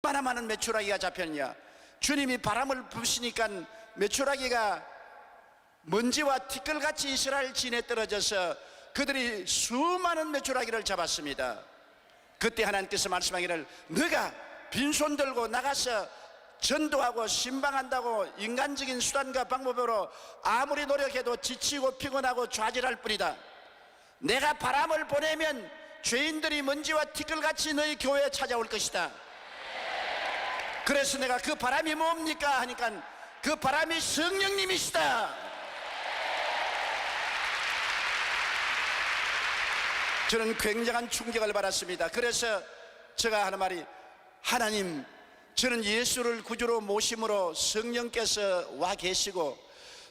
얼마나 많은 메추라기가 잡혔냐. 주님이 바람을 부시니까 메추라기가 먼지와 티끌같이 이스라엘 진에 떨어져서 그들이 수많은 메추라기를 잡았습니다. 그때 하나님께서 말씀하기를 너가 빈손 들고 나가서 전도하고 신방한다고 인간적인 수단과 방법으로 아무리 노력해도 지치고 피곤하고 좌절할 뿐이다. 내가 바람을 보내면 죄인들이 먼지와 티끌같이 너희 교회에 찾아올 것이다. 그래서 내가 그 바람이 뭡니까 하니까 그 바람이 성령님이시다. 저는 굉장한 충격을 받았습니다. 그래서 제가 하는 말이, 하나님, 저는 예수를 구주로 모심으로 성령께서 와 계시고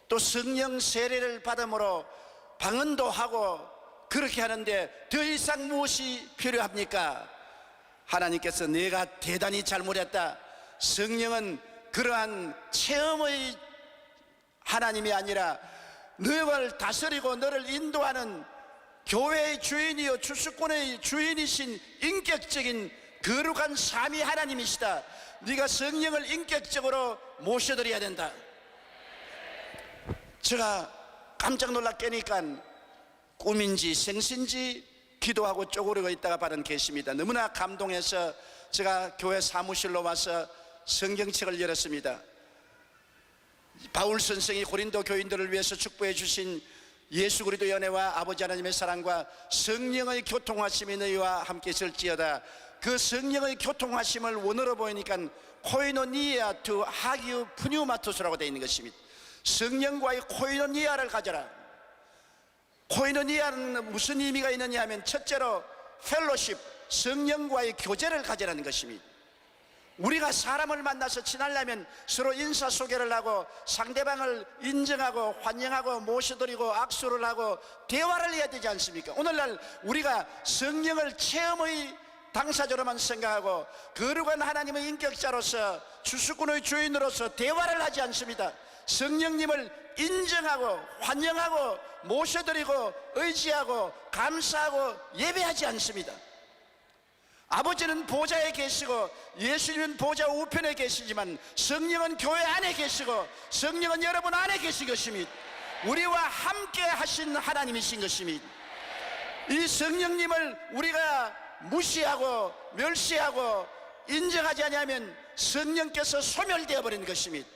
또 성령 세례를 받음으로 방언도 하고 그렇게 하는데 더 이상 무엇이 필요합니까? 하나님께서 내가 대단히 잘못했다. 성령은 그러한 체험의 하나님이 아니라 너를 다스리고 너를 인도하는 교회의 주인이요 주수권의 주인이신 인격적인 거룩한 삼위 하나님이시다. 네가 성령을 인격적으로 모셔드려야 된다. 제가 깜짝 놀라 깨니까 꿈인지 생신지 기도하고 쪼그리고 있다가 받은 계시입니다. 너무나 감동해서 제가 교회 사무실로 와서 성경책을 열었습니다. 바울 선생이 고린도 교인들을 위해서 축복해 주신 예수 그리스도의 은혜와 아버지 하나님의 사랑과 성령의 교통하심이 너희와 함께 있을지어다. 그 성령의 교통하심을 원어로 보이니까 코이노니아 투 하기우 푸뉴마토스라고 되어 있는 것입니다. 성령과의 코이노니아를 가져라. 코이노니아는 무슨 의미가 있느냐 하면 첫째로 펠로십, 성령과의 교제를 가져라는 것입니다. 우리가 사람을 만나서 친하려면 서로 인사소개를 하고 상대방을 인정하고 환영하고 모셔드리고 악수를 하고 대화를 해야 되지 않습니까? 오늘날 우리가 성령을 체험의 당사자로만 생각하고 거룩한 하나님의 인격자로서 주수꾼의 주인으로서 대화를 하지 않습니다. 성령님을 인정하고 환영하고 모셔드리고 의지하고 감사하고 예배하지 않습니다. 아버지는 보좌에 계시고 예수님은 보좌 우편에 계시지만 성령은 교회 안에 계시고 성령은 여러분 안에 계신 것입니다. 우리와 함께 하신 하나님이신 것입니다. 이 성령님을 우리가 무시하고 멸시하고 인정하지 않으면 성령께서 소멸되어 버린 것입니다.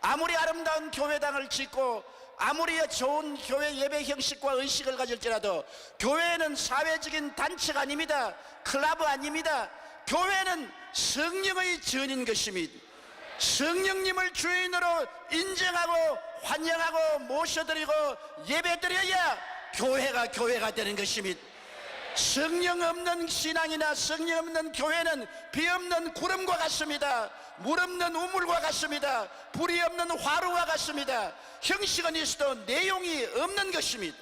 아무리 아름다운 교회당을 짓고 아무리 좋은 교회 예배 형식과 의식을 가질지라도 교회는 사회적인 단체가 아닙니다. 클럽 아닙니다. 교회는 성령의 전인 것입니다. 성령님을 주인으로 인정하고 환영하고 모셔드리고 예배드려야 교회가 되는 것입니다. 성령 없는 신앙이나 성령 없는 교회는 비 없는 구름과 같습니다. 물 없는 우물과 같습니다. 불이 없는 화루와 같습니다. 형식은 있어도 내용이 없는 것입니다.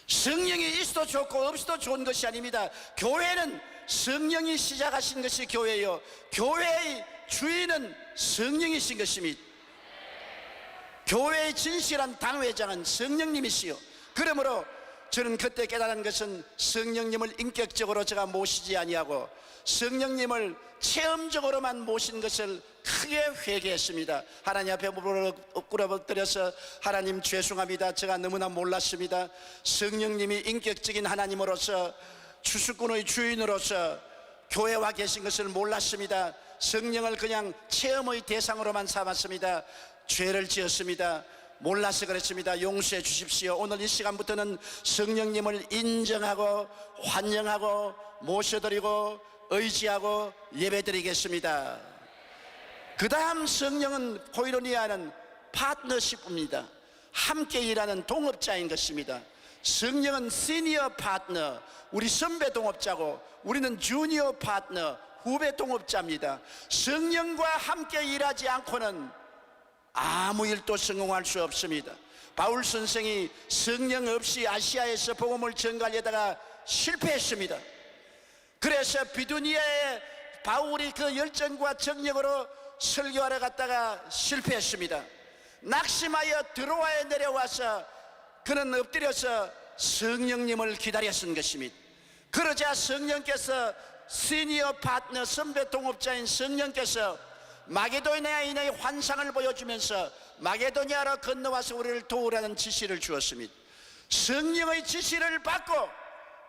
성령이 있어도 좋고 없어도 좋은 것이 아닙니다. 교회는 성령이 시작하신 것이 교회요, 교회의 주인은 성령이신 것입니다. 교회의 진실한 당회장은 성령님이시요. 그러므로 저는 그때 깨달은 것은 성령님을 인격적으로 제가 모시지 아니하고 성령님을 체험적으로만 모신 것을 크게 회개했습니다. 하나님 앞에 엎드려서 하나님 죄송합니다. 제가 너무나 몰랐습니다. 성령님이 인격적인 하나님으로서 주수꾼의 주인으로서 교회와 계신 것을 몰랐습니다. 성령을 그냥 체험의 대상으로만 삼았습니다. 죄를 지었습니다. 몰라서 그랬습니다. 용서해 주십시오. 오늘 이 시간부터는 성령님을 인정하고 환영하고 모셔드리고 의지하고 예배드리겠습니다. 그 다음 성령은 코이노니아는 파트너십입니다. 함께 일하는 동업자인 것입니다. 성령은 시니어 파트너, 우리 선배 동업자고 우리는 주니어 파트너, 후배 동업자입니다. 성령과 함께 일하지 않고는 아무 일도 성공할 수 없습니다. 바울 선생이 성령 없이 아시아에서 복음을 전가하려다가 실패했습니다. 그래서 비두니아에 바울이 그 열정과 정력으로 설교하러 갔다가 실패했습니다. 낙심하여 드로아에 내려와서 그는 엎드려서 성령님을 기다렸던 것입니다. 그러자 성령께서 시니어 파트너 선배 동업자인 성령께서 마게도니아인의 환상을 보여주면서 마게도니아로 건너와서 우리를 도우라는 지시를 주었습니다. 성령의 지시를 받고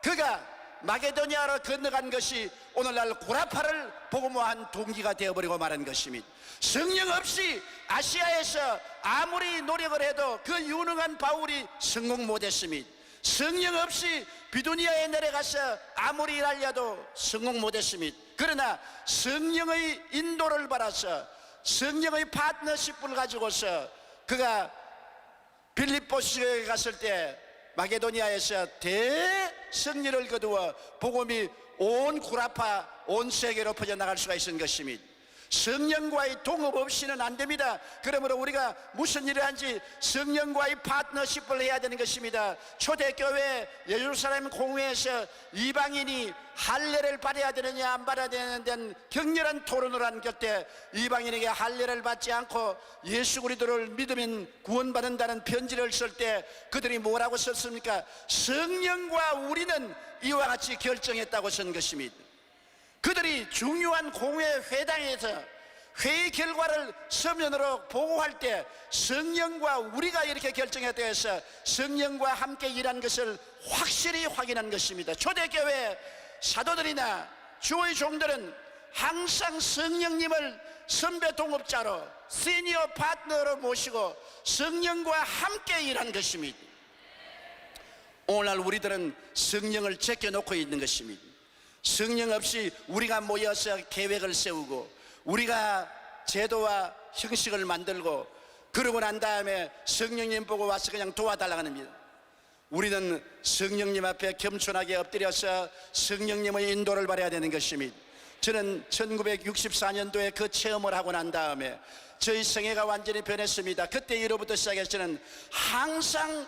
그가 마게도니아로 건너간 것이 오늘날 구라파를 복음화한 동기가 되어버리고 말한 것입니다. 성령 없이 아시아에서 아무리 노력을 해도 그 유능한 바울이 성공 못했습니다. 성령 없이 비두니아에 내려가서 아무리 일하려도 성공 못했습니다. 그러나 성령의 인도를 받아서 성령의 파트너십을 가지고서 그가 빌립보스에 갔을 때 마게도니아에서 대승리를 거두어 복음이 온 구라파 온 세계로 퍼져나갈 수가 있는 것입니다. 성령과의 동업 없이는 안 됩니다. 그러므로 우리가 무슨 일을 하는지 성령과의 파트너십을 해야 되는 것입니다. 초대교회 예루살렘 공회에서 이방인이 할례를 받아야 되느냐 안 받아야 되느냐는 격렬한 토론을 한 곁에 이방인에게 할례를 받지 않고 예수 그리스도를 믿으면 구원받는다는 편지를 쓸 때 그들이 뭐라고 썼습니까? 성령과 우리는 이와 같이 결정했다고 쓴 것입니다. 그들이 중요한 공회 회당에서 회의 결과를 서면으로 보고할 때 성령과 우리가 이렇게 결정했다 해서 성령과 함께 일한 것을 확실히 확인한 것입니다. 초대교회 사도들이나 주의 종들은 항상 성령님을 선배 동업자로 시니어 파트너로 모시고 성령과 함께 일한 것입니다. 오늘날 우리들은 성령을 제껴놓고 있는 것입니다. 성령 없이 우리가 모여서 계획을 세우고 우리가 제도와 형식을 만들고 그러고 난 다음에 성령님 보고 와서 그냥 도와달라고 합니다. 우리는 성령님 앞에 겸손하게 엎드려서 성령님의 인도를 받아야 되는 것입니다. 저는 1964년도에 그 체험을 하고 난 다음에 저희 생애가 완전히 변했습니다. 그때 이후부터 시작해서 저는 항상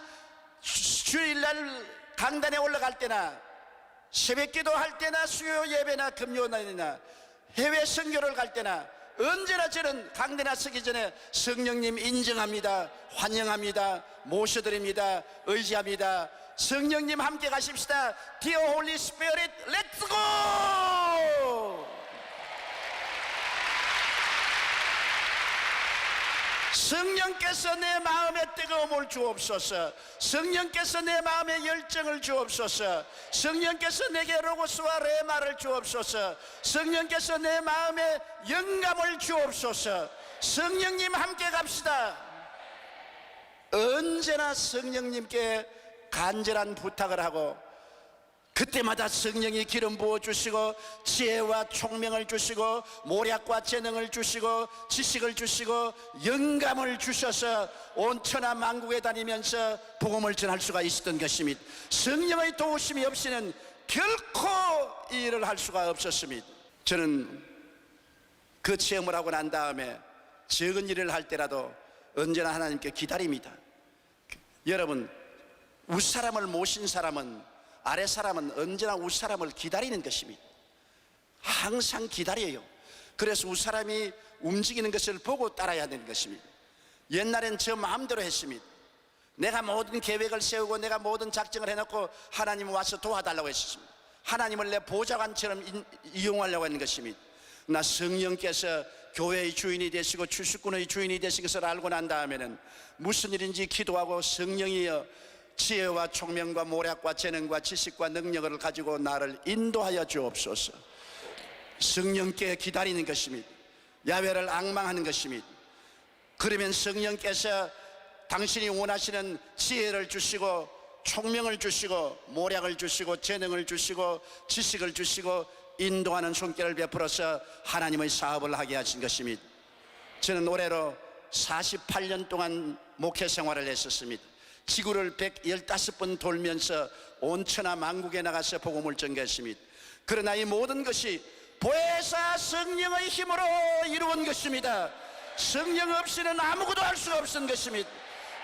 주일날 강단에 올라갈 때나 새벽기도 할 때나 수요 예배나 금요날이나 해외 선교를 갈 때나 언제나 저는 강단에 서기 전에 성령님 인정합니다, 환영합니다, 모셔드립니다, 의지합니다. 성령님 함께 가십시다. Dear Holy Spirit, let's go! 성령께서 내 마음에 뜨거움을 주옵소서. 성령께서 내 마음에 열정을 주옵소서. 성령께서 내게 로고스와 레마를 주옵소서. 성령께서 내 마음에 영감을 주옵소서. 성령님 함께 갑시다. 언제나 성령님께 간절한 부탁을 하고 그때마다 성령이 기름 부어주시고 지혜와 총명을 주시고 모략과 재능을 주시고 지식을 주시고 영감을 주셔서 온 천하 만국에 다니면서 복음을 전할 수가 있었던 것입니다. 성령의 도우심이 없이는 결코 이 일을 할 수가 없었습니다. 저는 그 체험을 하고 난 다음에 적은 일을 할 때라도 언제나 하나님께 기다립니다. 여러분, 윗사람을 모신 사람은 아랫사람은 언제나 윗사람을 기다리는 것입니다. 항상 기다려요. 그래서 윗사람이 움직이는 것을 보고 따라야 되는 것입니다. 옛날엔 저 마음대로 했습니다. 내가 모든 계획을 세우고 내가 모든 작정을 해놓고 하나님 와서 도와달라고 했습니다. 하나님을 내 보좌관처럼 이용하려고 하는 것입니다. 나 성령께서 교회의 주인이 되시고 추수꾼의 주인이 되신 것을 알고 난 다음에는 무슨 일인지 기도하고 성령이여 지혜와 총명과 모략과 재능과 지식과 능력을 가지고 나를 인도하여 주옵소서. 성령께 기다리는 것입니다. 야훼를 앙망하는 것입니다. 그러면 성령께서 당신이 원하시는 지혜를 주시고 총명을 주시고 모략을 주시고 재능을 주시고 지식을 주시고 인도하는 손길을 베풀어서 하나님의 사업을 하게 하신 것입니다. 저는 올해로 48년 동안 목회 생활을 했었습니다. 지구를 115번 돌면서 온 천하 만국에 나가서 복음을 전개했습니다. 그러나 이 모든 것이 보혜사 성령의 힘으로 이루어진 것입니다. 성령 없이는 아무것도 할 수가 없는 것입니다.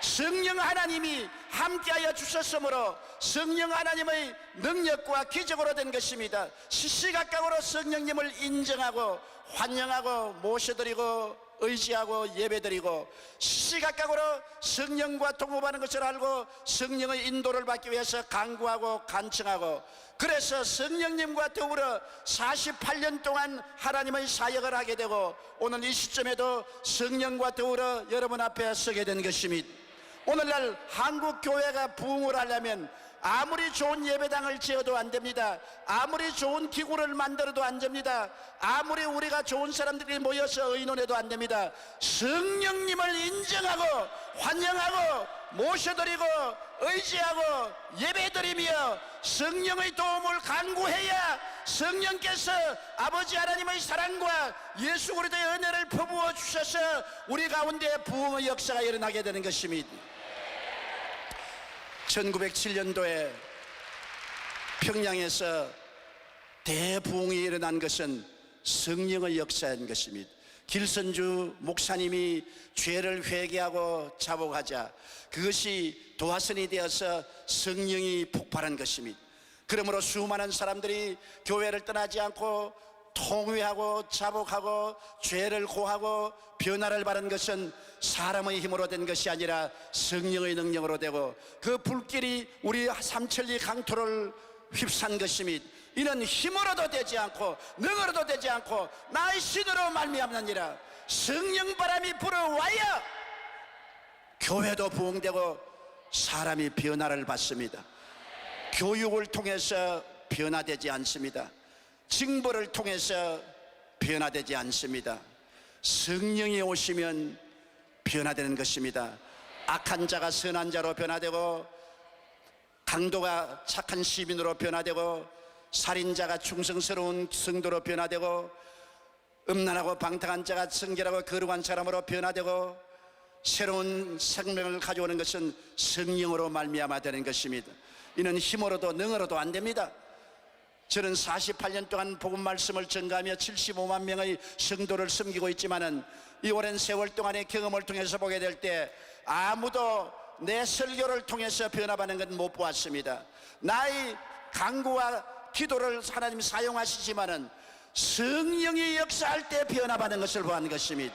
성령 하나님이 함께하여 주셨으므로 성령 하나님의 능력과 기적으로 된 것입니다. 시시각각으로 성령님을 인정하고 환영하고 모셔드리고 의지하고 예배드리고 시시각각으로 성령과 동업하는 것을 알고 성령의 인도를 받기 위해서 간구하고 간청하고, 그래서 성령님과 더불어 48년 동안 하나님의 사역을 하게 되고 오늘 이 시점에도 성령과 더불어 여러분 앞에 서게 된 것입니다. 오늘날 한국 교회가 부흥을 하려면 아무리 좋은 예배당을 지어도 안 됩니다. 아무리 좋은 기구를 만들어도 안 됩니다. 아무리 우리가 좋은 사람들이 모여서 의논해도 안 됩니다. 성령님을 인정하고 환영하고 모셔드리고 의지하고 예배드리며 성령의 도움을 간구해야 성령께서 아버지 하나님의 사랑과 예수 그리스도의 은혜를 퍼부어 주셔서 우리 가운데 부흥의 역사가 일어나게 되는 것입니다. 1907년도에 평양에서 대부흥이 일어난 것은 성령의 역사인 것입니다. 길선주 목사님이 죄를 회개하고 자복하자 그것이 도화선이 되어서 성령이 폭발한 것입니다. 그러므로 수많은 사람들이 교회를 떠나지 않고 통회하고 자복하고 죄를 고하고 변화를 받은 것은 사람의 힘으로 된 것이 아니라 성령의 능력으로 되고 그 불길이 우리 삼천리 강토를 휩싼 것입니다. 이는 힘으로도 되지 않고 능으로도 되지 않고 나의 신으로 말미암느니라. 성령 바람이 불어와야 교회도 부흥되고 사람이 변화를 받습니다. 교육을 통해서 변화되지 않습니다. 징벌을 통해서 변화되지 않습니다. 성령이 오시면 변화되는 것입니다. 악한 자가 선한 자로 변화되고 강도가 착한 시민으로 변화되고 살인자가 충성스러운 성도로 변화되고 음란하고 방탕한 자가 성결하고 거룩한 사람으로 변화되고 새로운 생명을 가져오는 것은 성령으로 말미암아 되는 것입니다. 이는 힘으로도 능으로도 안 됩니다. 저는 48년 동안 복음 말씀을 전가하며 75만 명의 성도를 섬기고 있지만은 이 오랜 세월 동안의 경험을 통해서 보게 될 때 아무도 내 설교를 통해서 변화받는 건 못 보았습니다. 나의 간구와 기도를 하나님 사용하시지만은 성령이 역사할 때 변화받는 것을 보는 것입니다.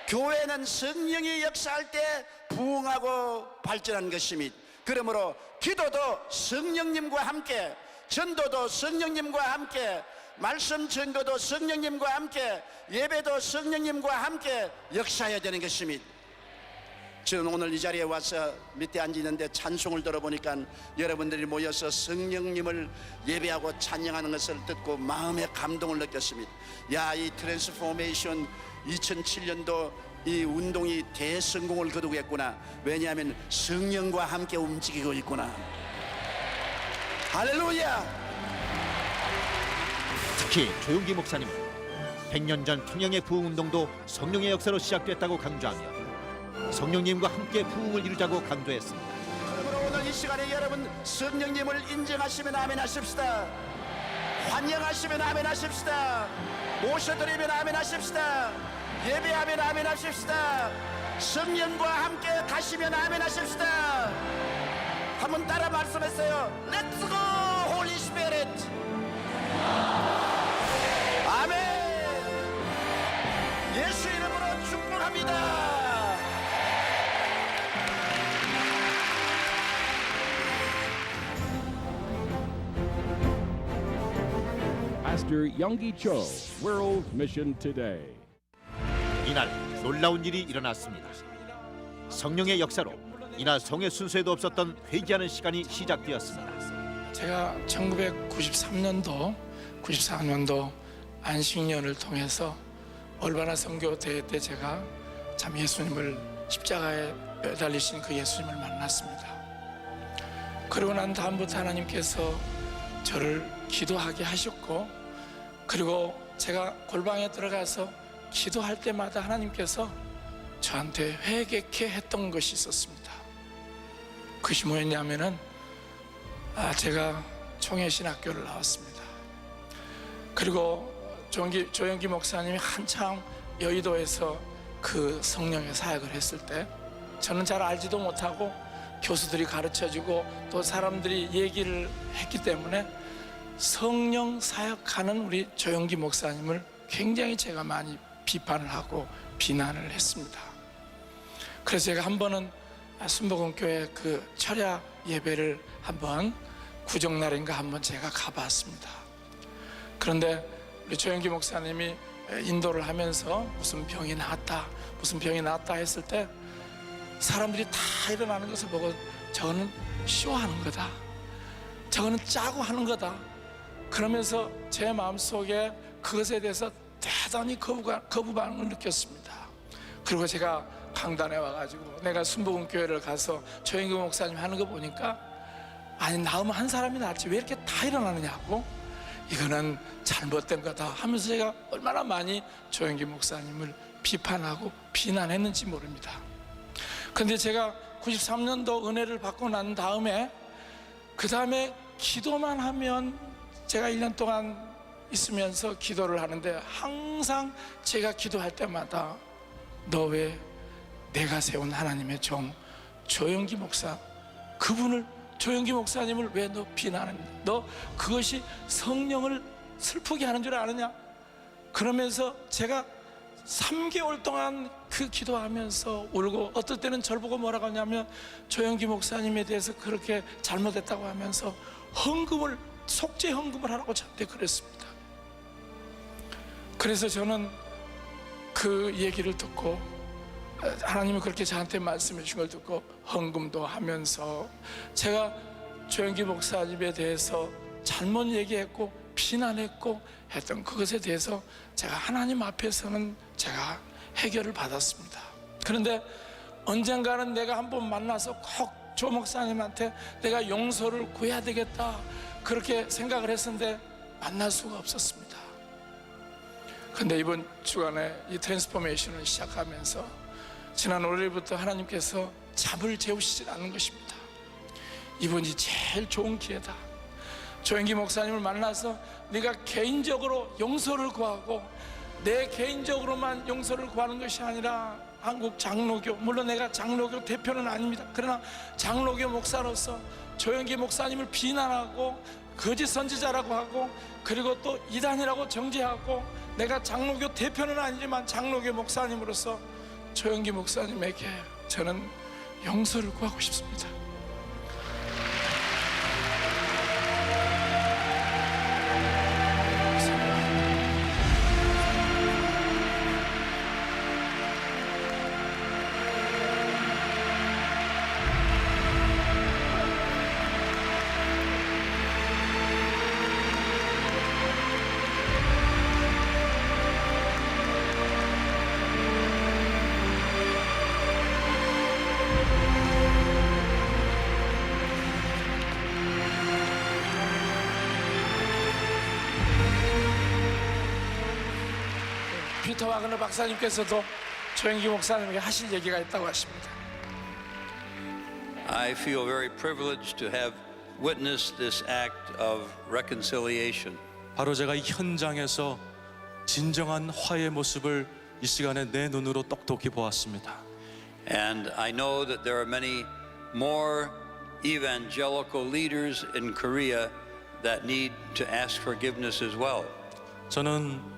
교회는 성령이 역사할 때 부흥하고 발전한 것입니다. 그러므로 기도도 성령님과 함께, 전도도 성령님과 함께, 말씀 전도도 성령님과 함께, 예배도 성령님과 함께 역사해야 되는 것입니다. 저는 오늘 이 자리에 와서 밑에 앉아있는데 찬송을 들어보니까 여러분들이 모여서 성령님을 예배하고 찬양하는 것을 듣고 마음의 감동을 느꼈습니다. 야, 이 트랜스포메이션 2007년도 이 운동이 대성공을 거두겠구나. 왜냐하면 성령과 함께 움직이고 있구나. 할렐루야. 특히 조용기 목사님은 100년 전 평양의 부흥운동도 성령의 역사로 시작됐다고 강조하며 성령님과 함께 부흥을 이루자고 강조했습니다. 그러므로 오늘 이 시간에 여러분 성령님을 인정하시면 아멘 하십시다. 환영하시면 아멘 하십시다. 모셔드리면 아멘 하십시다. 예배하면 아멘 하십시다. 성령과 함께 가시면 아멘 하십시다. 한번 따라 말씀했어요. Let's go, Holy Spirit. 아멘. 예수 이름으로 축복합니다. Pastor Youngie Cho, World Mission Today. 이날 놀라운 일이 일어났습니다. 성령의 역사로 이날 성회 순서에도 없었던 회개하는 시간이 시작되었습니다. 제가 1993년도 94년도 안식년을 통해서 올바나 선교 대회 때 제가 참 예수님을 십자가에 매달리신 그 예수님을 만났습니다. 그러고 난 다음부터 하나님께서 저를 기도하게 하셨고, 그리고 제가 골방에 들어가서 기도할 때마다 하나님께서 저한테 회개케 했던 것이 있었습니다. 그것이 뭐였냐면은 제가 총회신학교를 나왔습니다. 그리고 조영기 목사님이 한참 여의도에서 그 성령의 사역을 했을 때 저는 잘 알지도 못하고 교수들이 가르쳐주고 또 사람들이 얘기를 했기 때문에 성령 사역하는 우리 조영기 목사님을 굉장히 제가 많이 비판을 하고 비난을 했습니다. 그래서 제가 한 번은 순복음교회 그 철야 예배를 한번 구정날인가 한번 제가 가봤습니다. 그런데 우리 조영기 목사님이 인도를 하면서 무슨 병이 나았다 했을 때 사람들이 다 일어나는 것을 보고 저거는 쇼하는 거다, 저거는 짜고 하는 거다, 그러면서 제 마음속에 그것에 대해서 대단히 거부 반응을 느꼈습니다. 그리고 제가 강단에 와가지고 내가 순복음교회를 가서 조영기 목사님 하는 거 보니까 아니 나오면 한 사람이 낫지 왜 이렇게 다 일어나느냐고, 이거는 잘못된 거다 하면서 제가 얼마나 많이 조영기 목사님을 비판하고 비난했는지 모릅니다. 그런데 제가 93년도 은혜를 받고 난 다음에 그 다음에 기도만 하면 제가 1년 동안 있으면서 기도를 하는데 항상 제가 기도할 때마다 너 왜 내가 세운 하나님의 종 조영기 목사, 그분을 조영기 목사님을 왜 너 비난하느냐, 너 그것이 성령을 슬프게 하는 줄 아느냐, 그러면서 제가 3개월 동안 그 기도하면서 울고, 어떨 때는 저를 보고 뭐라고 하냐면 조영기 목사님에 대해서 그렇게 잘못했다고 하면서 속죄 헌금을 하라고 저한테 그랬습니다. 그래서 저는 그 얘기를 듣고, 하나님이 그렇게 저한테 말씀해 주신 걸 듣고 헌금도 하면서 제가 조영기 목사님에 대해서 잘못 얘기했고 비난했고 했던 그것에 대해서 제가 하나님 앞에서는 제가 해결을 받았습니다. 그런데 언젠가는 내가 한번 만나서 꼭 조 목사님한테 내가 용서를 구해야 되겠다 그렇게 생각을 했었는데 만날 수가 없었습니다. 그런데 이번 주간에 이 트랜스포메이션을 시작하면서 지난 월요일부터 하나님께서 잠을 재우시지 않는 것입니다. 이번이 제일 좋은 기회다. 조영기 목사님을 만나서 네가 개인적으로 용서를 구하고, 내 개인적으로만 용서를 구하는 것이 아니라 한국 장로교, 물론 내가 장로교 대표는 아닙니다. 그러나 장로교 목사로서 조영기 목사님을 비난하고 거짓 선지자라고 하고, 그리고 또 이단이라고 정죄하고, 내가 장로교 대표는 아니지만 장로교 목사님으로서 조영기 목사님에게 저는 용서를 구하고 싶습니다. 피터 와그너 박사님께서도 조영기 목사님에게 하실 얘기가 있다고 하십니다. I feel very privileged to have witnessed this act of reconciliation. 바로 제가 이 현장에서 진정한 화해의 모습을 이 시간에 내 눈으로 똑똑히 보았습니다. And I know that there are many more evangelical leaders in Korea that need to ask forgiveness as well. 저는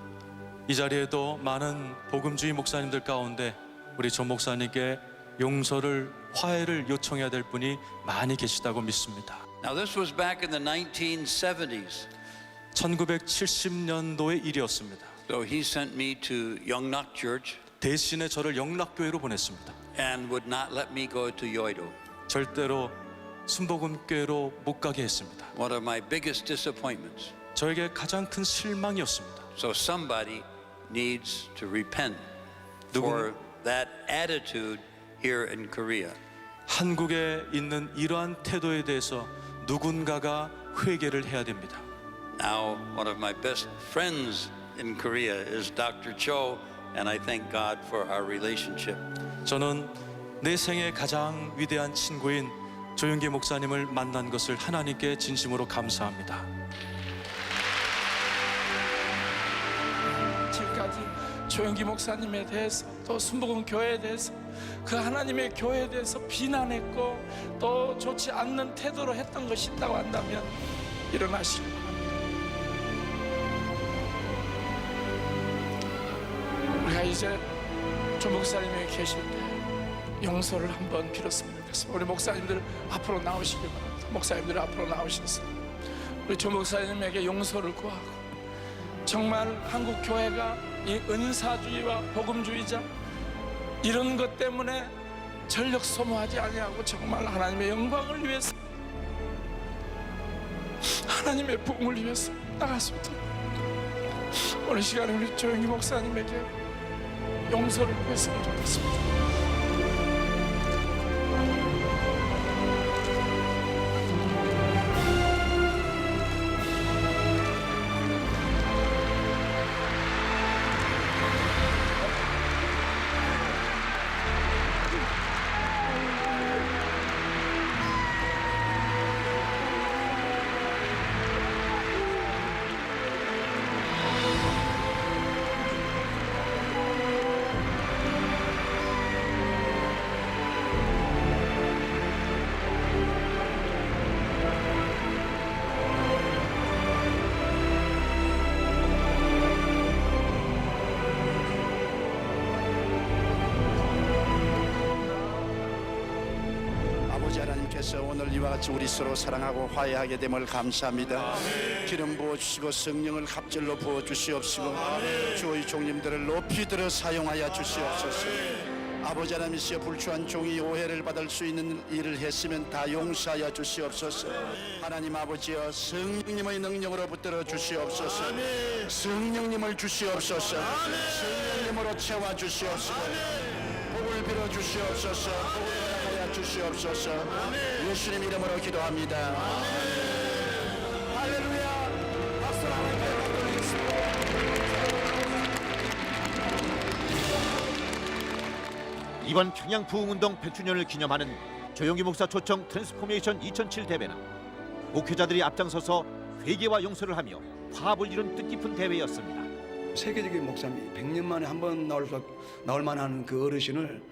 이 자리에도 많은 복음주의 목사님들 가운데 우리 조 목사님께 용서를, 화해를 요청해야 될 분이 많이 계시다고 믿습니다. Now this was back in the 1970s. 1970년도의 일이었습니다. So he sent me to Yongnak Church 대신에 저를 영락교회로 보냈습니다. and would not let me go to Yoido. 절대로 순복음교회로 못 가게 했습니다. One of my biggest disappointments. 저에게 가장 큰 실망이었습니다. So somebody needs to repent for that attitude here in Korea. 한국에 있는 이러한 태도에 대해서 누군가가 회개를 해야 됩니다. Now, one of my best friends in Korea is Dr. Cho, and I thank God for our relationship. 저는 내 생애 가장 위대한 친구인 조영기 목사님을 만난 것을 하나님께 진심으로 감사합니다. 지금까지 조영기 목사님에 대해서, 또 순복음 교회에 대해서, 그 하나님의 교회에 대해서 비난했고 또 좋지 않는 태도로 했던 것이 있다고 한다면 일어나시기 바랍니다. 우리가 이 이제 조 목사님이 계실 때 용서를 한번 빌었으면 좋겠습니다. 우리 목사님들 앞으로 나오시기 바랍니다. 목사님들 앞으로 나오셔서 우리 조 목사님에게 용서를 구하고, 정말 한국 교회가 이 은사주의와 복음주의자 이런 것 때문에 전력 소모하지 아니하고 정말 하나님의 영광을 위해서, 하나님의 부흥을 위해서 나갔으면 합니다. 오늘 시간에 우리 조영기 목사님에게 용서를 구했으면 좋겠습니다. 아버지 하나님께서 오늘 이와 같이 우리 서로 사랑하고 화해하게 됨을 감사합니다. 기름 부어주시고 성령을 갑절로 부어주시옵시고 주의 종님들을 높이 들어 사용하여 주시옵소서. 아버지 하나님이시여, 불추한 종이 오해를 받을 수 있는 일을 했으면 다 용서하여 주시옵소서. 하나님 아버지여, 성령님의 능력으로 붙들어 주시옵소서. 성령님을 주시옵소서. 성령님으로 채워 주시옵소서. 복을 빌어 주시옵소서. 복을 허락하여 주시옵소서. 예수님 이름으로 기도합니다. 할렐루야. 박수 하나님께 드리겠습니다. 이번 평양 부흥운동 100주년을 기념하는 조영기 목사 초청 트랜스포메이션 2007 대회는 목회자들이 앞장서서 회개와 용서를 하며 화합을 이룬 뜻깊은 대회였습니다. 세계적인 목사님, 100년 만에 한 번 나올 만한 그 어르신을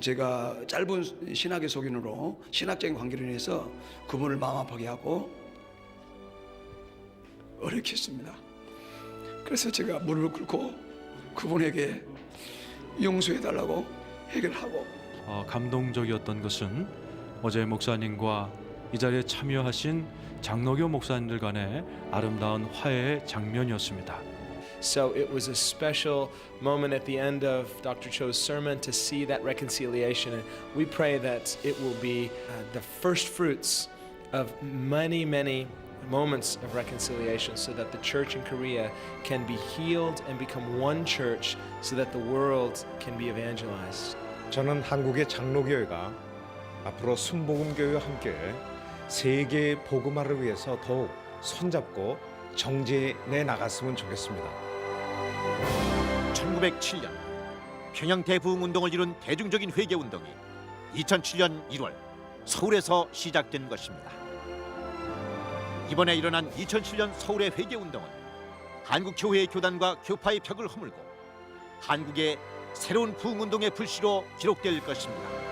제가 짧은 신학의 소견으로 신학적인 관계로 인해서 그분을 마음 아프게 하고 어렵게 했습니다. 그래서 제가 무릎을 꿇고 그분에게 용서해달라고 해결하고, 감동적이었던 것은 어제 목사님과 이 자리에 참여하신 장로교 목사님들 간의 아름다운 화해의 장면이었습니다. So it was a special moment at the end of Dr. Cho's sermon to see that reconciliation, and we pray that it will be the first fruits of many, many moments of reconciliation, so that the church in Korea can be healed and become one church, so that the world can be evangelized. 저는 한국의 장로교회가 앞으로 순복음교회와 함께 세계 복음화를 위해서 더욱 손잡고 정진해 나갔으면 좋겠습니다. 1907년 평양 대부흥운동을 이룬 대중적인 회개운동이 2007년 1월 서울에서 시작된 것입니다. 이번에 일어난 2007년 서울의 회개운동은 한국 교회의 교단과 교파의 벽을 허물고 한국의 새로운 부흥운동의 불씨로 기록될 것입니다.